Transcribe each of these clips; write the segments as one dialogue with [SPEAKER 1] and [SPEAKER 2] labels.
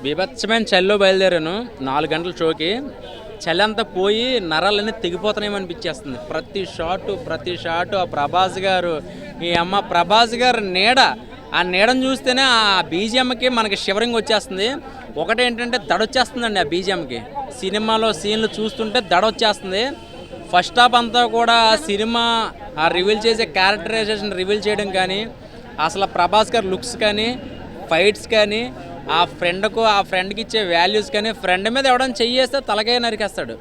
[SPEAKER 1] బీభత్సమైన చలిలో బయలుదేరాను 4 గంటల షోకి. చలి అంతా పోయి నరాలన్నీ తెగిపోతున్నాయేమో అనిపించేస్తుంది. ప్రతి షాటు ఆ ప్రభాస్ గారు, ఈ అమ్మ ప్రభాస్ గారు నీడ, ఆ నీడను చూస్తేనే ఆ బీజిఎంకి మనకి షివరింగ్ వచ్చేస్తుంది. ఒకటేంటంటే దడొచ్చేస్తుందండి ఆ బీజిఎంకి. సినిమాలో సీన్లు చూస్తుంటే దడొచ్చేస్తుంది. ఫస్ట్ హాఫ్ అంతా కూడా సినిమా ఆ రివీల్ చేసే క్యారెక్టరైజేషన్ రివీల్ చేయడం కానీ, అసలు ప్రభాస్ గారి లుక్స్ కానీ, ఫైట్స్ కానీ, ఆ ఫ్రెండ్కి ఇచ్చే వాల్యూస్ కానీ, ఫ్రెండ్ మీద ఎవడని చెయ్యేస్తే తలకాయ నరికేస్తాడు,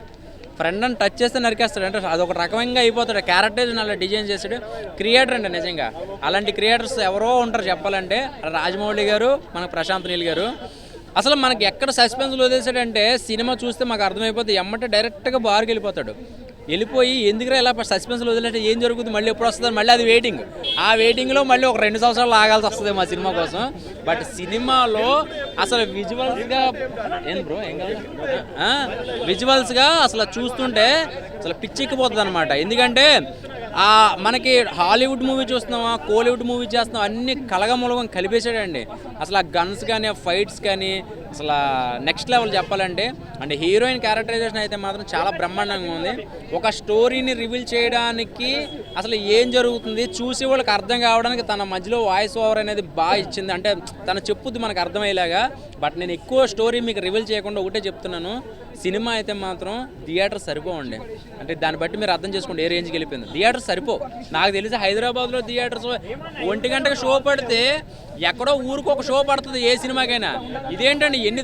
[SPEAKER 1] ఫ్రెండ్ అని టచ్ చేస్తే నరికేస్తాడు. అంటే అదొక రకంగా అయిపోతాడు. క్యారెక్టరైజేషన్ అలా డిజైన్ చేస్తాడు. క్రియేటర్ అండి నిజంగా. అలాంటి క్రియేటర్స్ ఎవరో ఉంటారు చెప్పాలంటే. రాజమౌళి గారు, మన ప్రశాంత్ నీల్ గారు. అసలు మనకి ఎక్కడ సస్పెన్స్లో వదిలేసాడంటే సినిమా చూస్తే మాకు అర్థమైపోతుంది. ఎమ్మటే డైరెక్ట్గా బార్కి వెళ్ళిపోయి ఎందుకురా ఇలా సస్పెన్స్లో వదిలేస్తే ఏం జరుగుతుంది, మళ్ళీ ఎప్పుడు వస్తుంది, మళ్ళీ అది వెయిటింగ్. ఆ వెయిటింగ్లో మళ్ళీ ఒక 2 సంవత్సరాలు ఆగాల్సి వస్తుంది మా సినిమా కోసం. బట్ సినిమాలో అసలు విజువల్స్గా విజువల్స్గా అసలు చూస్తుంటే అసలు పిచ్చెక్కిపోతుంది అనమాట. ఎందుకంటే మనకి హాలీవుడ్ మూవీ చూస్తున్నామా, కోలీవుడ్ మూవీ చేస్తున్నాం, అన్ని కలగమూలగం కలిపేసాడండి. అసలు ఆ గన్స్ కానీ, ఆ ఫైట్స్ కానీ అసలు నెక్స్ట్ లెవెల్ చెప్పాలంటే. అంటే హీరోయిన్ క్యారెక్టరైజేషన్ అయితే మాత్రం చాలా బ్రహ్మాండంగా ఉంది. ఒక స్టోరీని రివీల్ చేయడానికి అసలు ఏం జరుగుతుంది చూసి వాళ్ళకి అర్థం కావడానికి తన మధ్యలో వాయిస్ ఓవర్ అనేది బాగా ఇచ్చింది. అంటే తను చెప్పుద్ది మనకు అర్థమయ్యేలాగా. బట్ నేను ఎక్కువ స్టోరీ మీకు రివీల్ చేయకుండా ఒకటే చెప్తున్నాను, సినిమా అయితే మాత్రం థియేటర్ సరిపోవండి. అంటే దాన్ని బట్టి మీరు అర్థం చేసుకోండి ఏ రేంజ్కి వెళ్ళిపోయింది. థియేటర్ సరిపో. నాకు తెలిసి హైదరాబాద్లో థియేటర్స్ 1 గంటకు షో పడితే ఎక్కడో ఊరికి ఒక షో పడుతుంది ఏ సినిమాకైనా. ఇదేంటండి అన్ని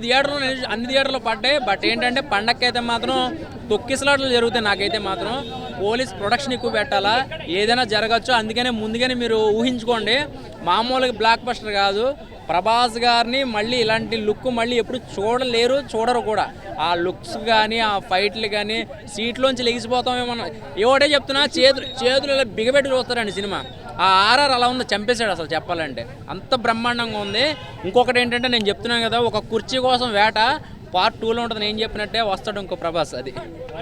[SPEAKER 1] థియేటర్లో పడ్డాయి. బట్ ఏంటంటే పండగకి అయితే మాత్రం తొక్కిసలాట్లు జరుగుతాయి. నాకైతే మాత్రం పోలీస్ ప్రొడక్షన్ ఎక్కువ పెట్టాలా, ఏదైనా జరగచ్చు. అందుకనే ముందుగానే మీరు ఊహించుకోండి. మామూలుగా బ్లాక్ బస్టర్ కాదు. ప్రభాస్ గారిని మళ్ళీ ఇలాంటి లుక్ మళ్ళీ ఎప్పుడు చూడరు కూడా. ఆ లుక్స్ కానీ, ఆ ఫైట్లు కానీ సీట్లోంచి లెగిసిపోతామేమన్నా. ఏవోటే చెప్తున్నా, చేతులు ఇలా బిగబెట్టి చూస్తారండి సినిమా. ఆ ఆర్ఆర్ అలా ఉంది, చంపేశాడు అసలు చెప్పాలంటే. అంత బ్రహ్మాండంగా ఉంది. ఇంకొకటి ఏంటంటే నేను చెప్తున్నాను కదా, ఒక కుర్చీ కోసం వేట పార్ట్ 2లో ఉంటుంది. నేను చెప్పినట్టే వస్తాడు ఇంకో ప్రభాస్. అది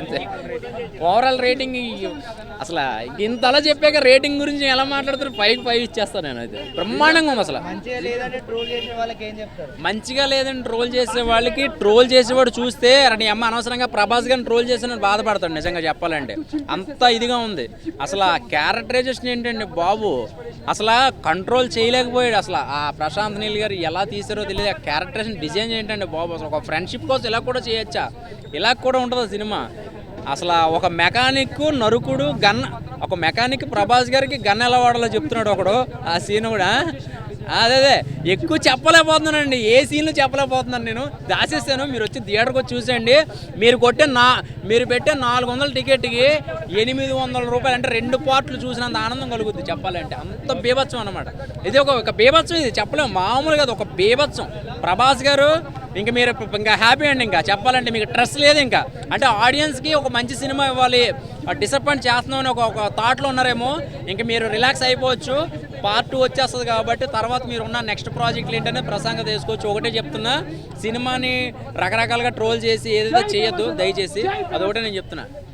[SPEAKER 1] అంతే. ఓవరాల్ రేటింగ్ అసలు ఇంతలా చెప్పాక రేటింగ్ గురించి ఎలా మాట్లాడుతారు, 5కి 5 ఇచ్చేస్తాను నేను. అయితే బ్రహ్మాండంగా ఉంది. అసలు మంచిగా లేదని ట్రోల్ చేసే వాళ్ళకి, ట్రోల్ చేసేవాడు చూస్తే నీ అమ్మ అనవసరంగా ప్రభాస్ గారిని ట్రోల్ చేసిన బాధపడతాడు నిజంగా చెప్పాలంటే. అంత ఇదిగా ఉంది. అసలు ఆ క్యారెక్టరైజేషన్ ఏంటండి బాబు, అసలు కంట్రోల్ చేయలేకపోయాడు. అసలు ఆ ప్రశాంత్ నీల్ గారు ఎలా తీసారో తెలియదు. ఆ క్యారెక్టరైజేషన్ డిజైన్ ఏంటండి బాబు. అసలు ఒక ఫ్రెండ్షిప్ కోసం ఇలా కూడా చేయొచ్చా? ఇలా కూడా ఉంటుంది సినిమా. అసలు ఒక మెకానిక్ నరుకుడు ఒక మెకానిక్ ప్రభాస్ గారికి గన్ ఎలా వాడాలో చెప్తున్నాడు ఒకడు. ఆ సీన్ కూడా అదే ఎక్కువ చెప్పలేకపోతున్నానండి. ఏ సీన్లు చెప్పలేకపోతున్నాను నేను, దాచేస్తాను. మీరు వచ్చి థియేటర్కి వచ్చి చూసేయండి. మీరు పెట్టే 400 టికెట్కి 800 రూపాయలు అంటే 2 పార్ట్లు చూసినంత ఆనందం కలుగుద్ది చెప్పాలంటే. అంత బీభత్సం అనమాట. ఇది ఒక బీభత్సం. ఇది చెప్పలేము మామూలుగా, ఒక బీభత్సం. ప్రభాస్ గారు మీరు ఇంకా హ్యాపీ అండి. ఇంకా చెప్పాలంటే మీకు స్ట్రెస్ లేదు. ఇంకా అంటే ఆడియన్స్కి ఒక మంచి సినిమా ఇవ్వాలి, డిసప్పాయింట్ చేస్తున్నామని ఒక థాట్లో ఉన్నారేమో. ఇంకా మీరు రిలాక్స్ అయిపోవచ్చు. పార్ట్ 2 వచ్చేస్తుంది కాబట్టి తర్వాత మీరు ఉన్న నెక్స్ట్ ప్రాజెక్టులు ఏంటనే ప్రసంగం తీసుకోవచ్చు. ఒకటే చెప్తున్నా, సినిమాని రకరకాలుగా ట్రోల్ చేసి ఏదైతే చేయొద్దు దయచేసి. అదొకటే నేను చెప్తున్నా.